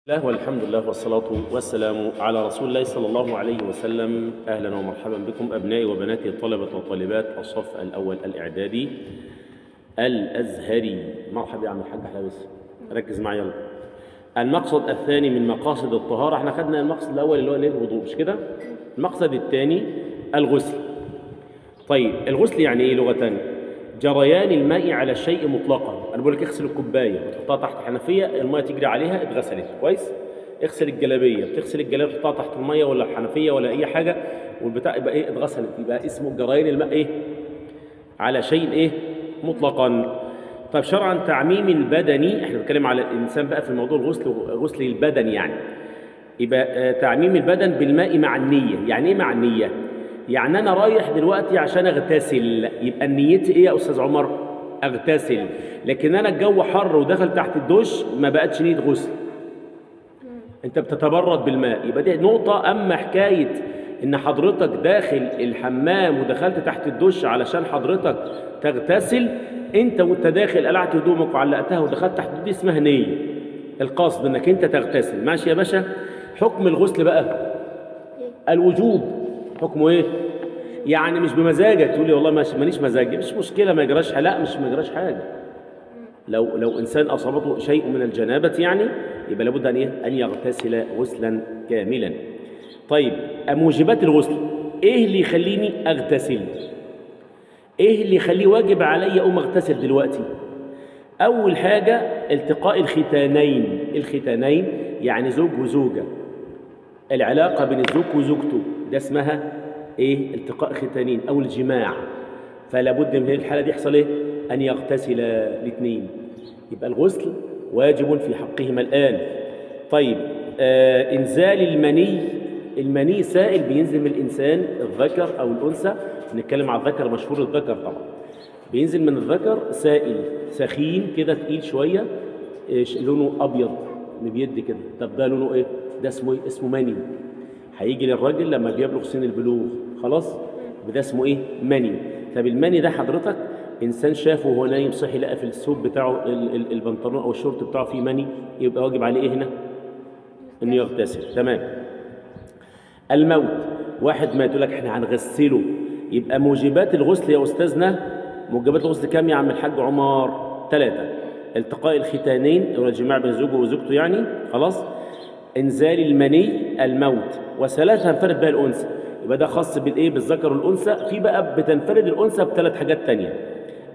الله والحمد لله والصلاة والسلام على رسول الله صلى الله عليه وسلم. أهلا ومرحبا بكم أبنائي وبناتي طلبة وطالبات الصف الأول الإعدادي الأزهري. مرحبا يا عم الحاج حلبس، ركز معايا يلا. المقصد الثاني من مقاصد الطهارة، احنا خدنا المقصد الأول اللي هو الوضوء مش كده؟ المقصد الثاني الغسل. طيب الغسل يعني ايه لغة؟ جريان الماء على الشيء مطلقا. انا بقول لك اغسل الكوبايه وتحطها تحت حنفيه الماء تجري عليها اتغسلت كويس. اغسل الجلابيه، بتغسل الجلابيه تحطها تحت الماء ولا الحنفيه ولا اي حاجه والبتاع يبقى ايه اتغسلت، يبقى اسمه جريان الماء ايه على شيء ايه مطلقا. طيب شرعا تعميم البدني، احنا بنتكلم على الانسان بقى في موضوع الغسل، غسل البدن يعني يبقى تعميم البدن بالماء مع النيه. يعني ايه مع النيه؟ يعني انا رايح دلوقتي عشان اغتسل، يبقى نيتي ايه يا استاذ عمر؟ اغتسل. لكن انا الجو حر ودخل تحت الدش ما بقتش نيه غسل، انت بتتبرد بالماء، يبقى دي نقطه. اما حكايه ان حضرتك داخل الحمام ودخلت تحت الدش علشان حضرتك تغتسل، انت وانت داخل قلعت هدومك وعلقتها ودخلت تحت الدش، دي اسمها نيه. القصد انك انت تغتسل. ماشي يا باشا. حكم الغسل بقى الوجوب. حكمه ايه؟ يعني مش بمزاجك تقول لي والله مانيش مزاجي، مش مشكله ما يجراش حاجه. لا مش ما يجراش حاجه. لو انسان اصابته شيء من الجنابه يعني يبقى لابد ان ايه؟ ان يغتسل غسلا كاملا. طيب موجبات الغسل، ايه اللي يخليني اغتسل؟ ايه اللي يخليه واجب علي اقوم اغتسل دلوقتي؟ اول حاجه التقاء الختانين. الختانين يعني زوج وزوجه، العلاقه بين الزوج وزوجته ده اسمها ايه؟ التقاء ختانين او الجماع. فلا بد من الحاله دي يحصل ايه؟ ان يغتسل الاثنين. يبقى الغسل واجب في حقهما الان. طيب انزال المني. المني سائل بينزل من الانسان الذكر او الانثى، نتكلم على الذكر مشهور الذكر طبعا. بينزل من الذكر سائل سخين كده تقيل شويه، لونه ابيض مبيض كده. طب ده لونه ايه؟ ده اسمه ايه؟ اسمه مني. هيجي للراجل لما بيبلغ سن البلوغ خلاص، ده اسمه ايه؟ مني. طب المني ده حضرتك انسان شافه وهو نايم صحي لقى في الثوب بتاعه البنطلون او الشورت بتاعه فيه مني، يبقى واجب عليه ايه هنا؟ انه يغتسل. تمام. الموت، واحد ما يقول لك احنا هنغسله، يبقى موجبات الغسل يا استاذنا، موجبات الغسل كام يا عم الحاج عمر؟ 3. التقاء الختانين او الجماع بين زوجه وزوجته يعني خلاص. انزال المني، الموت. وثلاثة هنفرد بها الانثى، يبقى ده خاص بالايه؟ بالذكر والانثى. في بقى بتنفرد الانثى بثلاث حاجات تانية: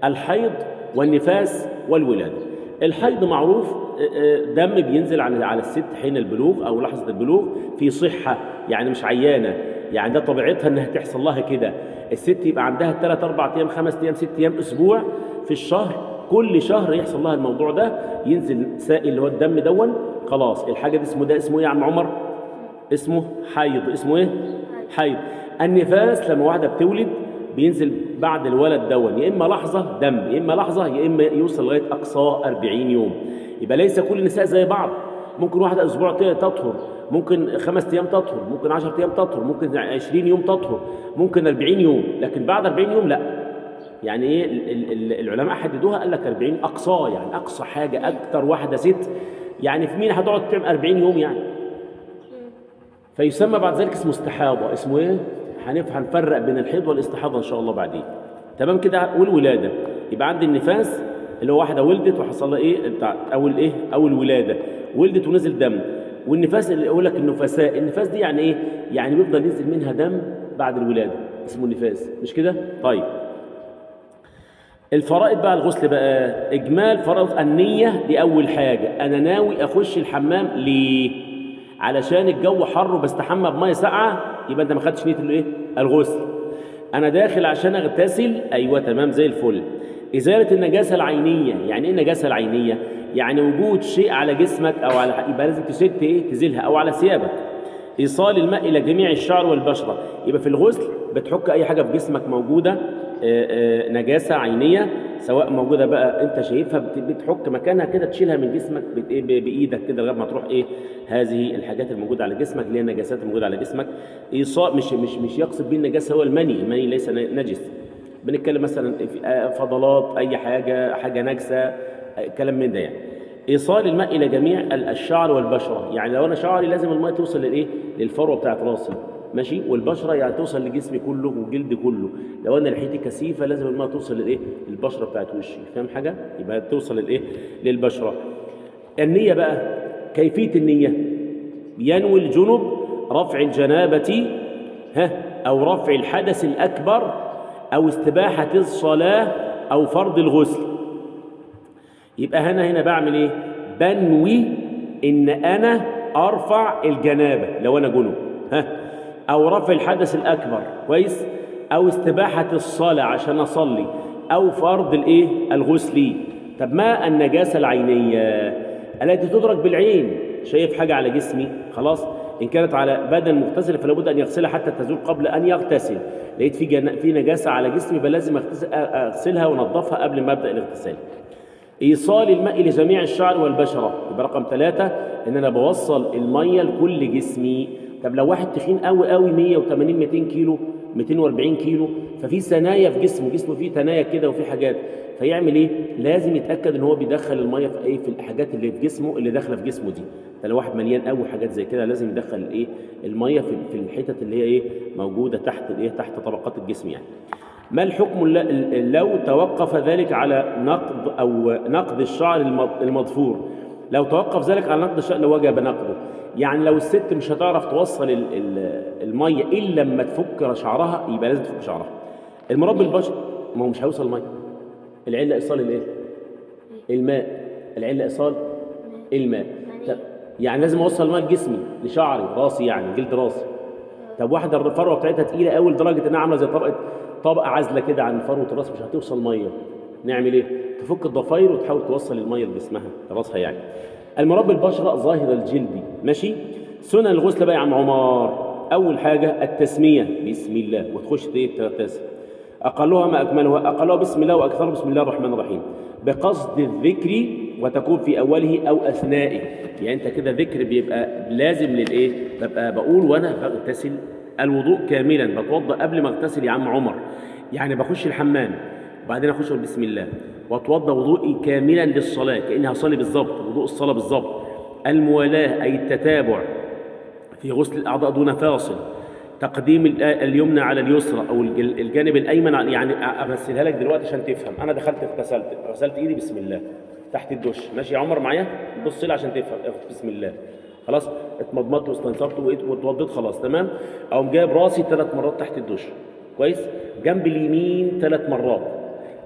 الحيض والنفاس والولاده. الحيض معروف، دم بينزل على الست حين البلوغ او لحظه البلوغ في صحه، يعني مش عيانه، يعني ده طبيعتها انها تحصل لها كده. الست يبقى عندها 3 4 ايام 5 ايام 6 ايام اسبوع في الشهر، كل شهر يحصل لها الموضوع ده، ينزل سائل اللي هو الدم دون خلاص. الحاجه دي اسمه، ده اسمه ايه يا عم عمر؟ اسمه حيض. اسمه ايه؟ حيض. النفاس لما واحده بتولد بينزل بعد الولد دون، يا اما لحظه دم، يا اما لحظه، يا اما يوصل لغايه اقصاه 40 يوم. يبقى ليس كل النساء زي بعض. ممكن واحده اسبوع تطهر، ممكن 5 ايام تطهر، ممكن 10 ايام تطهر، ممكن 20 يوم تطهر، ممكن 40 يوم، لكن بعد 40 يوم لا. يعني ايه؟ العلماء حددوها قال لك 40 اقصاه، يعني اقصى حاجه اكتر واحده ست، يعني في مين هتقعد تعمل 40 يوم يعني. فيسمى بعد ذلك اسمه استحاضه. اسمه ايه؟ هنفرق بين الحيض والاستحاضه ان شاء الله بعدين. تمام كده. والولاده، يبقى عندي النفاس اللي هو واحده ولدت وحصل لها ايه؟ او الولاده، ولدت ونزل دم. والنفاس اللي يقول لك النفساء، النفاس دي يعني ايه؟ يعني بيفضل ينزل منها دم بعد الولاده، اسمه النفاس مش كده؟ طيب الفرائض بقى الغسل بقى، اجمال فرائض النيه. دي اول حاجه، انا ناوي اخش الحمام ليه؟ علشان الجو حر وبستحمى بميه ساقعه، يبقى انت ما خدتش نيه الايه؟ الغسل. انا داخل عشان اغتسل، ايوه تمام زي الفل. ازاله النجاسه العينيه. يعني ايه النجاسه العينيه؟ يعني وجود شيء على جسمك او على، يبقى لازم تشد ايه؟ تزيلها، او على ثيابك. ايصال الماء الى جميع الشعر والبشره، يبقى في الغسل بتحك اي حاجه في جسمك موجوده نجاسه عينيه، سواء موجوده بقى انت شايفها بتحك مكانها كده، تشيلها من جسمك بايدك كده لغايه ما تروح ايه؟ هذه الحاجات الموجوده على جسمك اللي هي النجاسات الموجوده على جسمك. ايصال مش يقصد به النجاسه هو المني. المني ليس نجس. بنتكلم مثلا في فضلات، اي حاجه نجسه، كلام من ده يعني. ايصال الماء الى جميع الشعر والبشره، يعني لو انا شعري لازم الماء توصل للايه؟ للفروه بتاعت راسي، ماشي، والبشره يعني توصل لجسمي كله والجلد كله. لو انا لحيتي كثيفه لازم الماء توصل للايه؟ للبشره بتاعت وشي، فاهم حاجه؟ يبقى توصل للايه؟ للبشره. النيه بقى، كيفيه النيه: ينوي الجنب رفع الجنابه او رفع الحدث الاكبر او استباحه الصلاه او فرض الغسل. يبقى هنا بعمل ايه؟ بنوي ان انا ارفع الجنابه لو انا جنب، او رفع الحدث الاكبر، كويس، او استباحه الصلاه عشان اصلي، او فرض الايه؟ الغسل. طب ما النجاسه العينيه التي تدرك بالعين؟ شايف حاجه على جسمي، خلاص، ان كانت على بدن مغتسل فلا بد ان يغسلها حتى تزول قبل ان يغتسل. لقيت في نجاسه على جسمي يبقى لازم اغسلها وانضفها قبل ما ابدا الاغتسال. ايصال الماء لجميع الشعر والبشره، يبقى رقم 3 ان انا بوصل الميه لكل جسمي. طب لو واحد تخين قوي قوي 180 200 كيلو 240 كيلو، ففي ثنايا في جسمه فيه ثنايا كده وفي حاجات، فيعمل ايه؟ لازم يتاكد ان هو بيدخل الميه في ايه؟ في الحاجات اللي في جسمه اللي داخله في جسمه دي. لو واحد مليان قوي حاجات زي كده لازم يدخل الايه؟ الميه في الحتت اللي هي ايه؟ موجوده تحت الايه؟ تحت طبقات الجسم يعني. ما الحكم لو توقف ذلك على نقد الشعر المضفور؟ لو توقف ذلك على نقد الشعر لوجب نقده. يعني لو الست مش هتعرف توصل الميه الا لما تفك شعرها يبقى لازم تفك شعرها. المراد بالبشر ما هو مش هيوصل الميه. العله ايصال الايه؟ الماء. العله ايصال الماء. يعني لازم اوصل الماء لجسمي لشعري راسي، يعني جلد راسي. طب واحده الفروه بتاعتها تقيله قوي لدرجه انها عامله زي طبقه عازله كده عن فروه الراس، مش هتوصل ميه، نعمل ايه؟ تفك الضفاير وتحاول توصل الميه لجسمها لراسها يعني. المراد بالبشره ظاهر الجلد، ماشي. سنن الغسل بقى يا عم عمر: اول حاجه التسميه بسم الله، وتخش تغتسل. اقلها ما اكملها، اقلها بسم الله واكثرها بسم الله الرحمن الرحيم، بقصد الذكر وتكون في اوله او اثنائه. يعني انت كده ذكر بيبقى لازم للايه؟ ببقى بقول وانا بغتسل. الوضوء كاملا، بتوضا قبل ما اغتسل يا عم عمر، يعني بخش الحمام وبعدين اخش بسم الله واتوضا وضوئي كاملا للصلاه كاني هصلي بالظبط، وضوء الصلاه بالظبط. الموالاه اي التتابع في غسل الاعضاء دون فاصل. تقديم اليمنى على اليسرى او الجانب الايمن، يعني امثلها لك دلوقتي عشان تفهم. انا دخلت غسلت ايدي بسم الله تحت الدش، ماشي يا عمر معايا؟ بص لي عشان تفهم. بسم الله، خلاص، اتمضمضت واستنصرت واتوضيت، خلاص تمام. اقوم جايب راسي 3 مرات تحت الدش، كويس، جنب اليمين 3 مرات،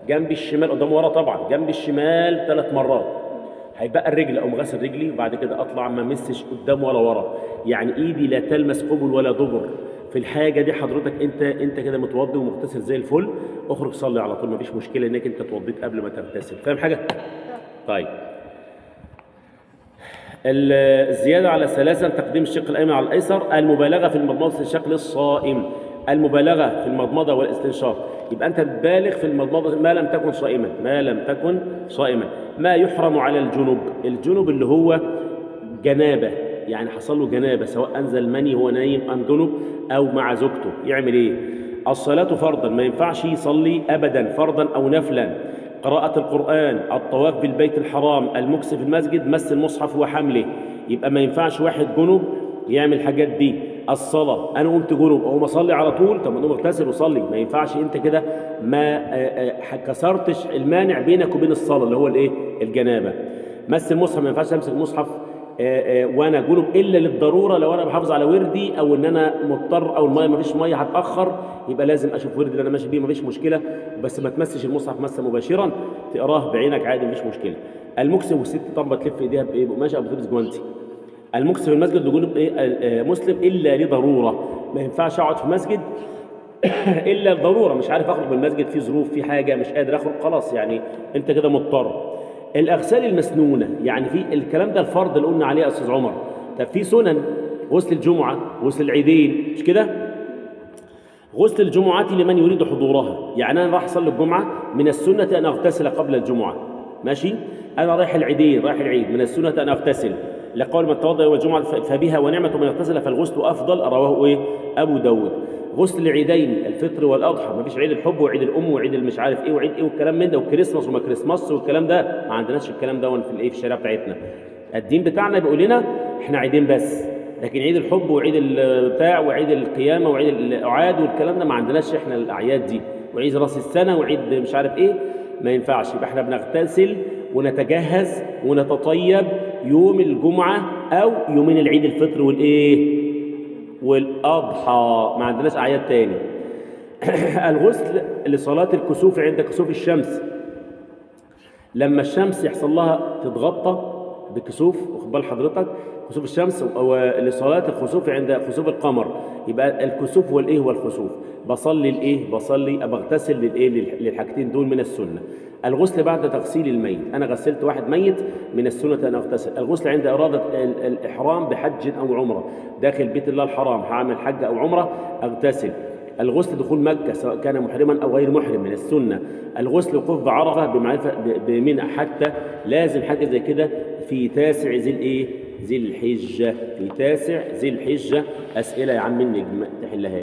جنب الشمال قدام ورا طبعا، جنب الشمال 3 مرات. هيبقى الرجل اقوم غاسل رجلي وبعد كده اطلع ما امسش قدام ولا ورا، يعني ايدي لا تلمس قبل ولا دبر. في الحاجه دي حضرتك انت كده متوضي ومغتسل زي الفل، اخرج صلي على طول، مفيش مشكله انك انت اتوضيت قبل ما تغتسل، فاهم حاجه؟ طيب. الزياده على 3 تقديم الشق الايمن على الايسر. المبالغه في المضمضه والاستنشاق للصائم. المبالغه في المضمضه والاستنشاق، يبقى انت بتبالغ في المضمضه ما لم تكن صائما، ما لم تكن صائما. ما يحرم على الجنب اللي هو جنابه، يعني حصل له جنابه سواء انزل مني هو نايم ام جنب او مع زوجته، يعمل ايه؟ الصلاه فرضا، ما ينفعش يصلي ابدا فرضا او نفلا. قراءة القرآن، الطواف بالبيت الحرام، المكث في المسجد، مس المصحف وحمله. يبقى ما ينفعش واحد جنب يعمل الحاجات دي. الصلاة، أنا قمت جنب أقوم أصلي على طول، طب ما أقوم أغتسل وأصلي، ما ينفعش. أنت كده ما كسرتش المانع بينك وبين الصلاة اللي هو الإيه؟ الجنابة. مس المصحف، ما ينفعش أمسك المصحف وانا جنب الا للضروره، لو انا بحافظ على وردي او ان انا مضطر او الميه ما فيش ميه هتاخر، يبقى لازم اشوف وردي اللي انا ماشي بيه، ما فيش مشكله، بس ما تمسش المصحف مسه مباشرا، تقراه بعينك عادي، ما فيش مشكله. المكث، والست طبعا تلف ايديها بايه؟ بقماشه او بتلبس جوانتي. المكث في المسجد لجنب مسلم الا لضروره، ما ينفعش اقعد في مسجد الا لضروره، مش عارف اخرج من المسجد، في ظروف، في حاجه مش قادر اخرج، خلاص يعني انت كده مضطر. الاغسال المسنونه، يعني في الكلام ده الفرض اللي قلنا عليه يا استاذ عمر. طب في سنن، غسل الجمعه، غسل العيدين، مش كده؟ غسل الجمعات لمن يريد حضورها، يعني انا راح اصلي الجمعه، من السنه ان اغتسل قبل الجمعه، ماشي؟ انا رايح العيدين، رايح العيد، من السنه ان اغتسل، لقول من توضا يوم الجمعه فبها ونعمه، من اغتسل فالغسل افضل، رواه ايه؟ ابو داود. غسل عيدين الفطر والاضحى، ما فيش عيد الحب وعيد الام وعيد مش عارف ايه وعيد ايه والكلام من ده، وكريسماس وما كريسماس والكلام ده، ما عندناش الكلام ده في الايه في الشريعه بتاعتنا. الدين بتاعنا بيقول لنا احنا عيدين بس، لكن عيد الحب وعيد البتاع وعيد القيامه وعيد الاعاد والكلام ده ما عندناش احنا الاعياد دي، وعيد راس السنه وعيد مش عارف ايه، ما ينفعش. يبقى احنا بنغتسل ونتجهز ونتطيب يوم الجمعه او يومين العيد الفطر والايه والاضحى، ما عندناش اعياد تاني. الغسل لصلاه الكسوف عند كسوف الشمس، لما الشمس يحصل لها تتغطى بكسوف، واخد بال حضرتك، كسوف الشمس، ولصلاه الخسوف عند خسوف القمر. يبقى الكسوف والايه والخسوف، بصلي الايه، بصلي بغتسل للايه للحاجتين دول من السنه. الغسل بعد تغسيل الميت، انا غسلت واحد ميت من السنه ان اغتسل. الغسل عند اراده الاحرام بحج او عمره، داخل بيت الله الحرام هعمل حج او عمره اغتسل. الغسل دخول مكه سواء كان محرما او غير محرم من السنه. الغسل وقوف بعرفه بمعرفه بمنى، حتى لازم حاجه زي كده في 9 ذي الحجه، في 9 ذي الحجه. اسئله يا عم النجم تحلها.